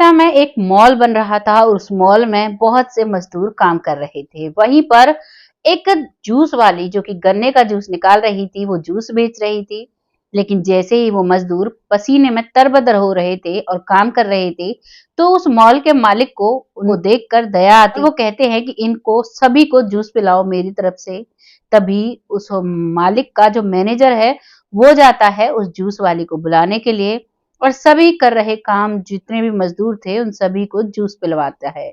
समय एक मॉल बन रहा था और उस मॉल में बहुत से मजदूर काम कर रहे थे। वहीं पर एक जूस वाली जो कि गन्ने का जूस निकाल रही थी, वो जूस बेच रही थी। लेकिन जैसे ही वो मजदूर पसीने में तरबतर हो रहे थे और काम कर रहे थे, तो उस मॉल के मालिक को वो देखकर दया आती। वो कहते हैं कि इनको सभी को जूस पिलाओ मेरी तरफ से। तभी उस मालिक का जो मैनेजर है, वो जाता है उस जूस वाली को बुलाने के लिए और सभी कर रहे काम जितने भी मजदूर थे उन सभी को जूस पिलवाता है।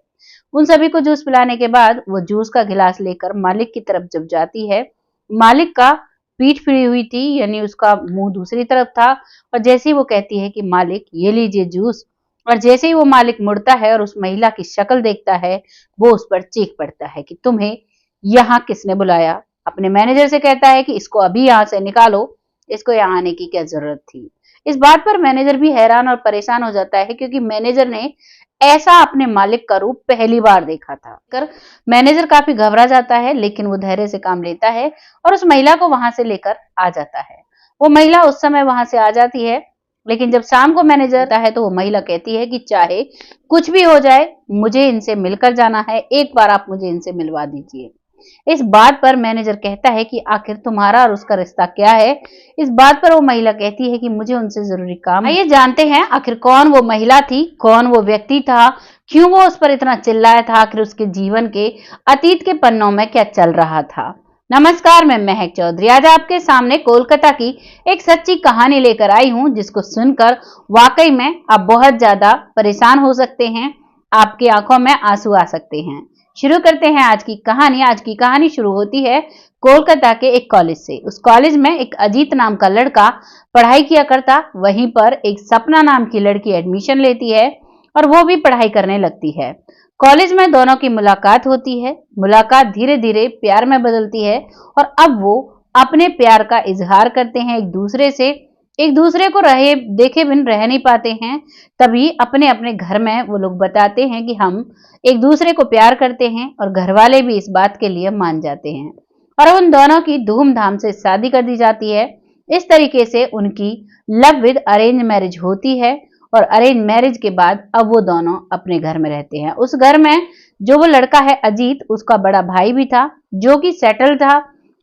उन सभी को जूस पिलाने के बाद वो जूस का गिलास लेकर मालिक की तरफ जब जाती है, मालिक का पीठ फिरी हुई थी, यानी उसका मुंह दूसरी तरफ था। और जैसे ही वो कहती है कि मालिक ये लीजिए जूस, और जैसे ही वो मालिक मुड़ता है और उस महिला की शक्ल देखता है, वो उस पर चीख पड़ता है कि तुम्हें यहाँ किसने बुलाया। अपने मैनेजर से कहता है कि इसको अभी यहाँ से निकालो, इसको यहाँ आने की क्या जरूरत थी। इस बात पर मैनेजर भी हैरान और परेशान हो जाता है, क्योंकि मैनेजर ने ऐसा अपने मालिक का रूप पहली बार देखा था। कर मैनेजर काफी घबरा जाता है, लेकिन वो धैर्य से काम लेता है और उस महिला को वहां से लेकर आ जाता है। वो महिला उस समय वहां से आ जाती है, लेकिन जब शाम को मैनेजर आता है तो वो महिला कहती है कि चाहे कुछ भी हो जाए, मुझे इनसे मिलकर जाना है, एक बार आप मुझे इनसे मिलवा दीजिए। इस बात पर मैनेजर कहता है कि आखिर तुम्हारा और उसका रिश्ता क्या है। इस बात पर वो महिला कहती है कि मुझे उनसे जरूरी काम है। आइए जानते हैं आखिर कौन वो महिला थी, कौन वो व्यक्ति था, क्यों वो उस पर इतना चिल्लाया था, आखिर उसके जीवन के अतीत के पन्नों में क्या चल रहा था। नमस्कार, मैं महक चौधरी आज आपके सामने कोलकाता की एक सच्ची कहानी लेकर आई हूं, जिसको सुनकर वाकई में आप बहुत ज्यादा परेशान हो सकते हैं, आपकी आंखों में आंसू आ सकते हैं। शुरू करते हैं आज की कहानी। आज की कहानी शुरू होती है कोलकाता के एक कॉलेज से। उस कॉलेज में एक अजीत नाम का लड़का पढ़ाई किया करता। वहीं पर एक सपना नाम की लड़की एडमिशन लेती है और वो भी पढ़ाई करने लगती है। कॉलेज में दोनों की मुलाकात होती है। मुलाकात धीरे धीरे प्यार में बदलती है और अब वो अपने प्यार का इजहार करते हैं एक दूसरे से। एक दूसरे को रहे देखे बिन रह नहीं पाते हैं। तभी अपने अपने घर में वो लोग बताते हैं कि हम एक दूसरे को प्यार करते हैं, और घर वाले भी इस बात के लिए मान जाते हैं और उन दोनों की धूमधाम से शादी कर दी जाती है। इस तरीके से उनकी लव विद अरेंज मैरिज होती है और अरेंज मैरिज के बाद अब वो दोनों अपने घर में रहते हैं। उस घर में जो वो लड़का है अजीत, उसका बड़ा भाई भी था जो कि सेटल था।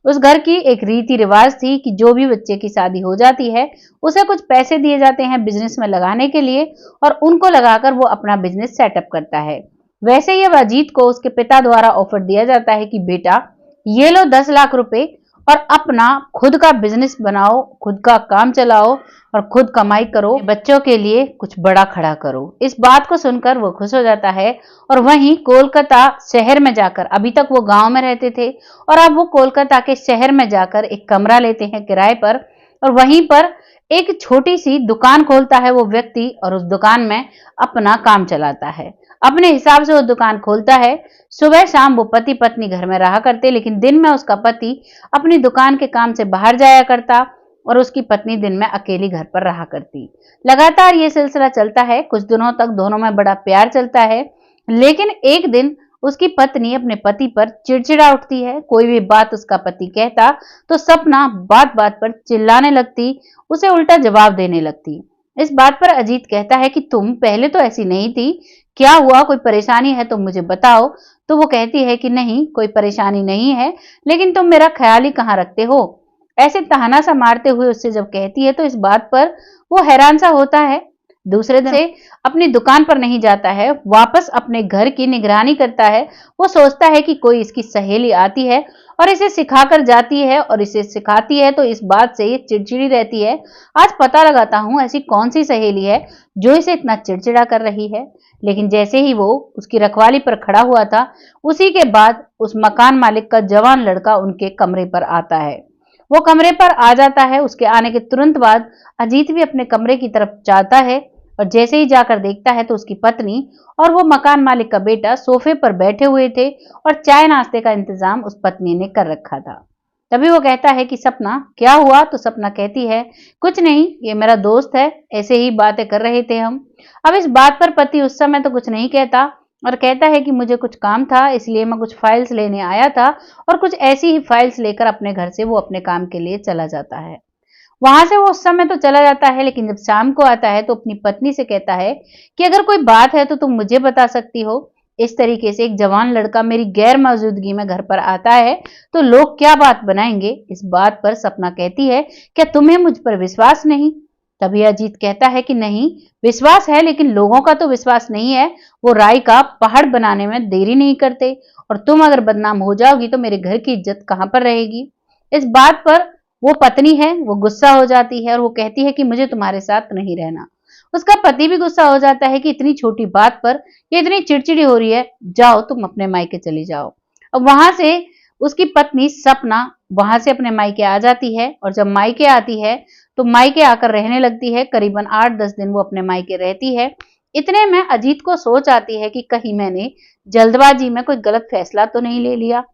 उस घर की एक रीति रिवाज थी कि जो भी बच्चे की शादी हो जाती है उसे कुछ पैसे दिए जाते हैं बिजनेस में लगाने के लिए, और उनको लगाकर वो अपना बिजनेस सेटअप करता है। वैसे ही अब अजीत को उसके पिता द्वारा ऑफर दिया जाता है कि बेटा ये लो 10 लाख रुपए और अपना खुद का बिजनेस बनाओ, खुद का काम चलाओ और खुद कमाई करो, बच्चों के लिए कुछ बड़ा खड़ा करो। इस बात को सुनकर वो खुश हो जाता है और वहीं कोलकाता शहर में जाकर, अभी तक वो गांव में रहते थे और अब वो कोलकाता के शहर में जाकर एक कमरा लेते हैं किराए पर, और वहीं पर एक छोटी सी दुकान खोलता है वो व्यक्ति और उस दुकान में अपना काम चलाता है। अपने हिसाब से वो दुकान खोलता है। सुबह शाम वो पति पत्नी घर में रहा करते, लेकिन दिन में उसका पति अपनी दुकान के काम से बाहर जाया करता और उसकी पत्नी दिन में अकेली घर पर रहा करती। लगातार ये सिलसिला चलता है। कुछ दिनों तक दोनों में बड़ा प्यार चलता है, लेकिन एक दिन उसकी पत्नी अपने पति पर चिड़चिड़ा उठती है। कोई भी बात उसका पति कहता तो सपना बात बात पर चिल्लाने लगती, उसे उल्टा जवाब देने लगती। इस बात पर अजीत कहता है कि तुम पहले तो ऐसी नहीं थी, क्या हुआ, कोई परेशानी है तो मुझे बताओ। तो वो कहती है कि नहीं, कोई परेशानी नहीं है, लेकिन तुम मेरा ख्याल ही कहाँ रखते हो। ऐसे ताना सा मारते हुए उससे जब कहती है तो इस बात पर वो हैरान सा होता है। दूसरे दिन से अपनी दुकान पर नहीं जाता है, वापस अपने घर की निगरानी करता है। वो सोचता है कि कोई इसकी सहेली आती है और इसे सिखाकर जाती है और इसे सिखाती है, तो इस बात से ये चिड़चिड़ी रहती है। आज पता लगाता हूँ ऐसी कौन सी सहेली है जो इसे इतना चिड़चिड़ा कर रही है। लेकिन जैसे ही वो उसकी रखवाली पर खड़ा हुआ था, उसी के बाद उस मकान मालिक का जवान लड़का उनके कमरे पर आता है। वो कमरे पर आ जाता है। उसके आने के तुरंत बाद अजीत भी अपने कमरे की तरफ जाता है और जैसे ही जाकर देखता है तो उसकी पत्नी और वो मकान मालिक का बेटा सोफे पर बैठे हुए थे और चाय नाश्ते का इंतजाम उस पत्नी ने कर रखा था। तभी वो कहता है कि सपना क्या हुआ। तो सपना कहती है कुछ नहीं, ये मेरा दोस्त है, ऐसे ही बातें कर रहे थे हम। अब इस बात पर पति उस समय तो कुछ नहीं कहता और कहता है कि मुझे कुछ काम था, इसलिए मैं कुछ फाइल्स लेने आया था, और कुछ ऐसी ही फाइल्स लेकर अपने घर से वो अपने काम के लिए चला जाता है। वहां से वो उस समय तो चला जाता है, लेकिन जब शाम को आता है तो अपनी पत्नी से कहता है कि अगर कोई बात है तो तुम मुझे बता सकती हो। इस तरीके से एक जवान लड़का मेरी गैर मौजूदगी में घर पर आता है तो लोग क्या बात बनाएंगे। इस बात पर सपना कहती है, क्या तुम्हें मुझ पर विश्वास नहीं? तभी अजीत कहता है कि नहीं, विश्वास है, लेकिन लोगों का तो विश्वास नहीं है। वो राई का पहाड़ बनाने में देरी नहीं करते, और तुम अगर बदनाम हो जाओगी तो मेरे घर की इज्जत कहां पर रहेगी। इस बात पर वो पत्नी है वो गुस्सा हो जाती है और वो कहती है कि मुझे तुम्हारे साथ नहीं रहना। उसका पति भी गुस्सा हो जाता है कि इतनी छोटी बात पर ये इतनी चिड़चिड़ी हो रही है, जाओ तुम अपने मायके चली जाओ। अब वहां से उसकी पत्नी सपना वहां से अपने मायके आ जाती है, और जब मायके आती है तो मायके आकर रहने लगती है। करीबन 8-10 दिन वो अपने मायके रहती है। इतने में अजीत को सोच आती है कि कहीं मैंने जल्दबाजी में कोई गलत फैसला तो नहीं ले लिया,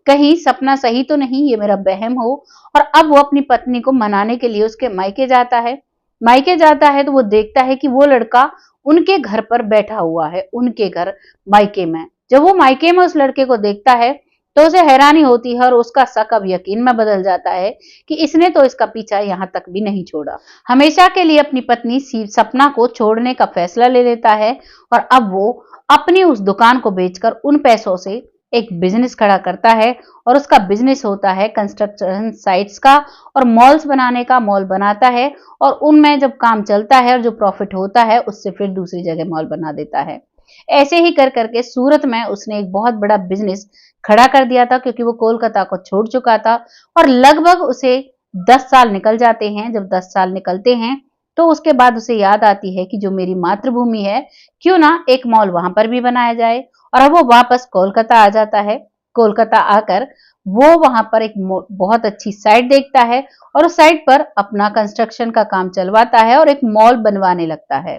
कहीं सपना सही तो नहीं, ये मेरा वहम हो। और अब वो अपनी पत्नी को मनाने के लिए उसके मायके जाता है। मायके जाता है तो वो देखता है कि वो लड़का उनके घर पर बैठा हुआ है, उनके घर मायके में। जब वो मायके में उस लड़के को देखता है तो उसे हैरानी होती है, और उसका शक अब यकीन में बदल जाता है कि इसने तो इसका पीछा यहां तक भी नहीं छोड़ा। हमेशा के लिए अपनी पत्नी सपना को छोड़ने का फैसला ले लेता है, और अब वो अपनी उस दुकान को बेचकर उन पैसों से एक बिजनेस खड़ा करता है। और उसका बिजनेस होता है कंस्ट्रक्शन साइट्स का और मॉल्स बनाने का। मॉल बनाता है और उनमें जब काम चलता है और जो प्रॉफिट होता है उससे फिर दूसरी जगह मॉल बना देता है। ऐसे ही कर करके सूरत में उसने एक बहुत बड़ा बिजनेस खड़ा कर दिया था, क्योंकि वो कोलकाता को छोड़ चुका था। और लगभग उसे 10 साल निकल जाते हैं। जब 10 साल निकलते हैं तो उसके बाद उसे याद आती है कि जो मेरी मातृभूमि है, क्यों ना एक मॉल वहां पर भी बनाया जाए। और अब वो वापस कोलकाता आ जाता है। कोलकाता आकर वो वहां पर एक बहुत अच्छी साइट देखता है, और उस साइट पर अपना कंस्ट्रक्शन का काम चलवाता है और एक मॉल बनवाने लगता है।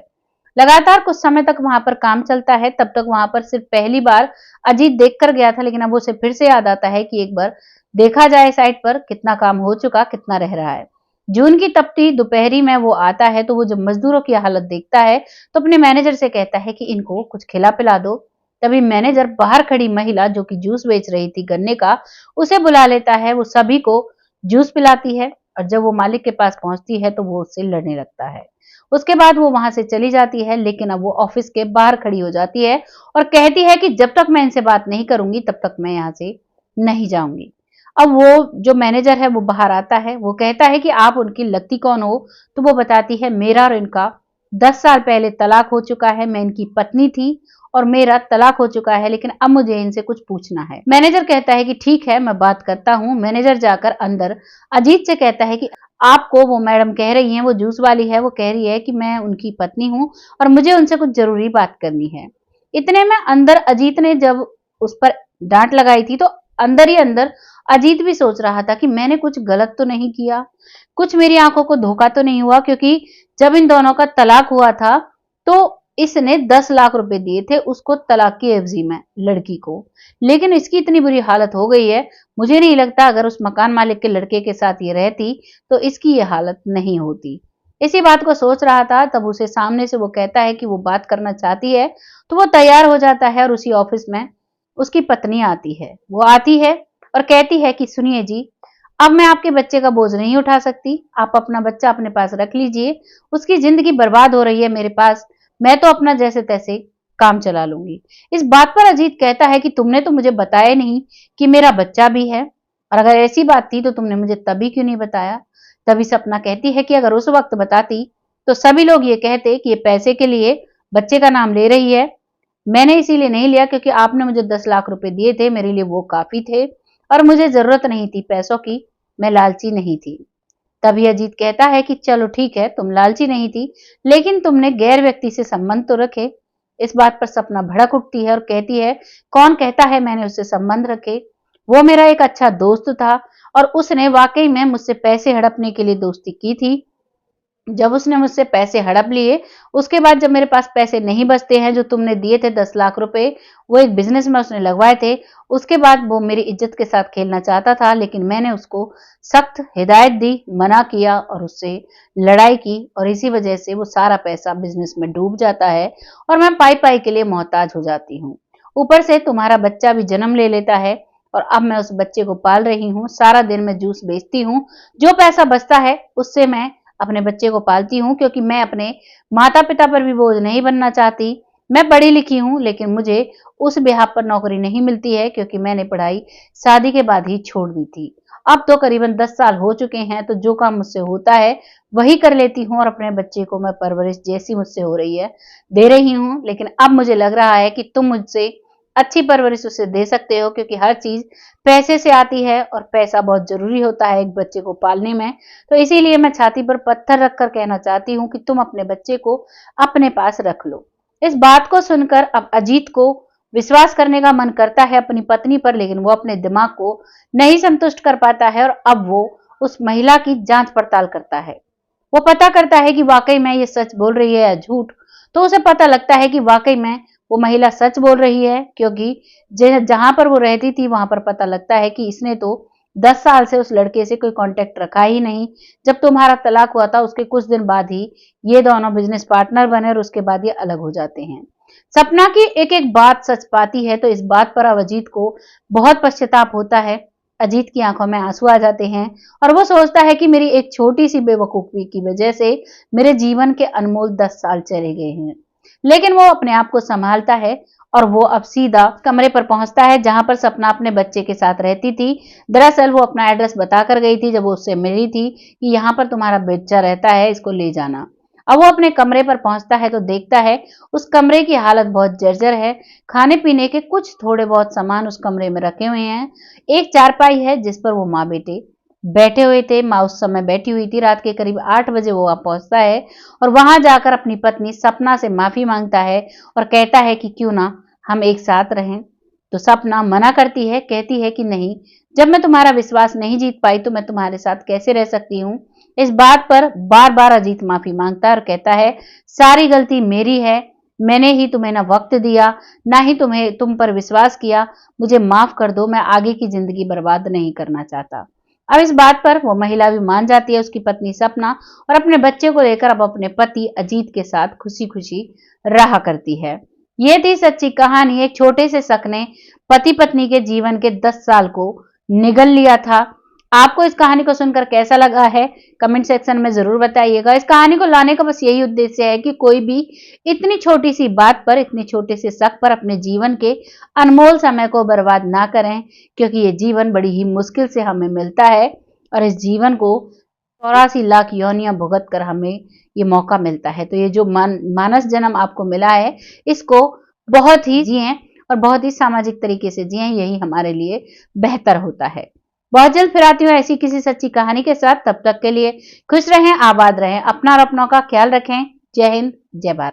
लगातार कुछ समय तक वहां पर काम चलता है। तब तक वहां पर सिर्फ पहली बार अजीत देखकर गया था, लेकिन अब उसे फिर से याद आता है कि एक बार देखा जाए साइट पर कितना काम हो चुका, कितना रह रहा है। जून की तपती दोपहरी में वो आता है तो वो जब मजदूरों की हालत देखता है तो अपने मैनेजर से कहता है कि इनको कुछ खिला पिला दो। तभी मैनेजर बाहर खड़ी महिला जो कि जूस बेच रही थी गन्ने का, उसे बुला लेता है। वो सभी को जूस पिलाती है, और जब वो मालिक के पास पहुंचती है तो वो उससे लड़ने लगता है। उसके बाद वो वहां से चली जाती है, लेकिन अब वो ऑफिस के बाहर खड़ी हो जाती है और कहती है कि जब तक मैं इनसे बात नहीं करूंगी तब तक मैं यहाँ से नहीं जाऊंगी। अब वो जो मैनेजर है वो बाहर आता है। वो कहता है कि आप उनकी लगती कौन हो? तो वो बताती है मेरा और इनका 10 साल पहले तलाक हो चुका है। मैं इनकी पत्नी थी और मेरा तलाक हो चुका है, लेकिन अब मुझे इनसे कुछ पूछना है। मैनेजर कहता है कि ठीक है, मैं बात करता हूँ। मैनेजर जाकर अंदर अजीत से कहता है कि आपको वो मैडम कह रही हैं, वो जूस वाली है, वो कह रही है कि मैं उनकी पत्नी हूँ और मुझे उनसे कुछ जरूरी बात करनी है। इतने में अंदर अजीत ने जब उस पर डांट लगाई थी तो अंदर ही अंदर अजीत भी सोच रहा था कि मैंने कुछ गलत तो नहीं किया, कुछ मेरी आंखों को धोखा तो नहीं हुआ, क्योंकि जब इन दोनों का तलाक हुआ था तो इसने 10 लाख रुपए दिए थे उसको तलाक की एवजी में, लड़की को। लेकिन इसकी इतनी बुरी हालत हो गई है, मुझे नहीं लगता अगर उस मकान मालिक के लड़के के साथ ये रहती तो इसकी ये हालत नहीं होती। इसी बात को सोच रहा था, तब उसे सामने से वो कहता है कि वो बात करना चाहती है। तो वो तैयार हो जाता है और उसी ऑफिस में उसकी पत्नी आती है। वो आती है और कहती है कि सुनिए जी, अब मैं आपके बच्चे का बोझ नहीं उठा सकती, आप अपना बच्चा अपने पास रख लीजिए, उसकी जिंदगी बर्बाद हो रही है मेरे पास, मैं तो अपना जैसे तैसे काम चला लूंगी। इस बात पर अजीत कहता है कि तुमने तो मुझे बताया नहीं कि मेरा बच्चा भी है, और अगर ऐसी बात थी तो तुमने मुझे तभी क्यों नहीं बताया? तभी सपना कहती है कि अगर उस वक्त बताती तो सभी लोग ये कहते कि ये पैसे के लिए बच्चे का नाम ले रही है। मैंने इसीलिए नहीं लिया क्योंकि आपने मुझे 10 लाख रुपए दिए थे, मेरे लिए वो काफी थे और मुझे जरूरत नहीं थी पैसों की, मैं लालची नहीं थी। तभी अजीत कहता है कि चलो ठीक है, तुम लालची नहीं थी, लेकिन तुमने गैर व्यक्ति से संबंध तो रखे। इस बात पर सपना भड़क उठती है और कहती है कौन कहता है मैंने उससे संबंध रखे? वो मेरा एक अच्छा दोस्त था और उसने वाकई में मुझसे पैसे हड़पने के लिए दोस्ती की थी। जब उसने मुझसे पैसे हड़प लिए, उसके बाद जब मेरे पास पैसे नहीं बचते हैं जो तुमने दिए थे 10 लाख रुपए, वो एक बिजनेस में उसने लगवाए थे। उसके बाद वो मेरी इज्जत के साथ खेलना चाहता था, लेकिन मैंने उसको सख्त हिदायत दी, मना किया और उससे लड़ाई की, और इसी वजह से वो सारा पैसा बिजनेस में डूब जाता है और मैं पाई पाई के लिए मोहताज हो जाती हूँ। ऊपर से तुम्हारा बच्चा भी जन्म ले लेता है। और अब मैं उस बच्चे को पाल रही हूँ। सारा दिन मैं जूस बेचती हूँ, जो पैसा बचता है उससे मैं अपने बच्चे को पालती हूँ, क्योंकि मैं अपने माता पिता पर भी बोझ नहीं बनना चाहती। मैं पढ़ी लिखी हूँ, लेकिन मुझे उस बिहाफ पर नौकरी नहीं मिलती है, क्योंकि मैंने पढ़ाई शादी के बाद ही छोड़ दी थी। अब तो करीबन 10 साल हो चुके हैं, तो जो काम मुझसे होता है वही कर लेती हूँ और अपने बच्चे को मैं परवरिश जैसी मुझसे हो रही है दे रही हूँ। लेकिन अब मुझे लग रहा है कि तुम मुझसे अच्छी परवरिश उसे दे सकते हो, क्योंकि हर चीज पैसे से आती है और पैसा बहुत जरूरी होता है एक बच्चे को पालने में। तो इसीलिए मैं छाती पर पत्थर रखकर कहना चाहती हूँ कि तुम अपने बच्चे को अपने पास रख लो। इस बात को सुनकर अब अजीत को विश्वास करने का मन करता है अपनी पत्नी पर, लेकिन वो अपने दिमाग को नहीं संतुष्ट कर पाता है और अब वो उस महिला की जांच पड़ताल करता है। वो पता करता है कि वाकई में ये सच बोल रही है या झूठ। तो उसे पता लगता है कि वाकई में वो महिला सच बोल रही है, क्योंकि जहां पर वो रहती थी वहां पर पता लगता है कि इसने तो 10 साल से उस लड़के से कोई कांटेक्ट रखा ही नहीं। जब तुम्हारा तलाक हुआ था उसके कुछ दिन बाद ही ये दोनों बिजनेस पार्टनर बने और उसके बाद ये अलग हो जाते हैं। सपना की एक एक बात सच पाती है, तो इस बात पर अब अजीत को बहुत पश्चाताप होता है। अजीत की आंखों में आंसू आ जाते हैं और वो सोचता है कि मेरी एक छोटी सी बेवकूफी की वजह से मेरे जीवन के अनमोल 10 साल चले गए हैं। लेकिन वो अपने आप को संभालता है और वो अब सीधा कमरे पर पहुंचता है जहां पर सपना अपने बच्चे के साथ रहती थी। दरअसल वो अपना एड्रेस बताकर गई थी जब वो उससे मिली थी कि यहाँ पर तुम्हारा बच्चा रहता है, इसको ले जाना। अब वो अपने कमरे पर पहुंचता है तो देखता है उस कमरे की हालत बहुत जर्जर है। खाने पीने के कुछ थोड़े बहुत सामान उस कमरे में रखे हुए हैं। एक चारपाई है जिस पर वो माँ बेटे बैठे हुए थे। माँ उस समय बैठी हुई थी। रात के करीब 8 बजे वो वहां पहुंचता है और वहां जाकर अपनी पत्नी सपना से माफी मांगता है और कहता है कि क्यों ना हम एक साथ रहें। तो सपना मना करती है, कहती है कि नहीं, जब मैं तुम्हारा विश्वास नहीं जीत पाई तो मैं तुम्हारे साथ कैसे रह सकती हूँ। इस बात पर बार बार अजीत माफी मांगता है और कहता है सारी गलती मेरी है, मैंने ही तुम्हें ना वक्त दिया ना ही तुम पर विश्वास किया, मुझे माफ कर दो, मैं आगे की जिंदगी बर्बाद नहीं करना चाहता। अब इस बात पर वो महिला भी मान जाती है, उसकी पत्नी सपना, और अपने बच्चे को लेकर अब अपने पति अजीत के साथ खुशी खुशी रहा करती है। ये थी सच्ची कहानी। एक छोटे से शक ने पति पत्नी के जीवन के 10 साल को निगल लिया था। आपको इस कहानी को सुनकर कैसा लगा है कमेंट सेक्शन में जरूर बताइएगा। इस कहानी को लाने का बस यही उद्देश्य है कि कोई भी इतनी छोटी सी बात पर, इतने छोटे से शक पर अपने जीवन के अनमोल समय को बर्बाद ना करें, क्योंकि ये जीवन बड़ी ही मुश्किल से हमें मिलता है और इस जीवन को 84 लाख योनियां भुगत कर हमें ये मौका मिलता है। तो ये जो मानस जन्म आपको मिला है, इसको बहुत ही जिएं और बहुत ही सामाजिक तरीके से जिएं, यही हमारे लिए बेहतर होता है। बहुत जल्द फिर आती हूँ ऐसी किसी सच्ची कहानी के साथ। तब तक के लिए खुश रहें, आबाद रहें, अपना और अपनों का ख्याल रखें। जय हिंद, जय भारत।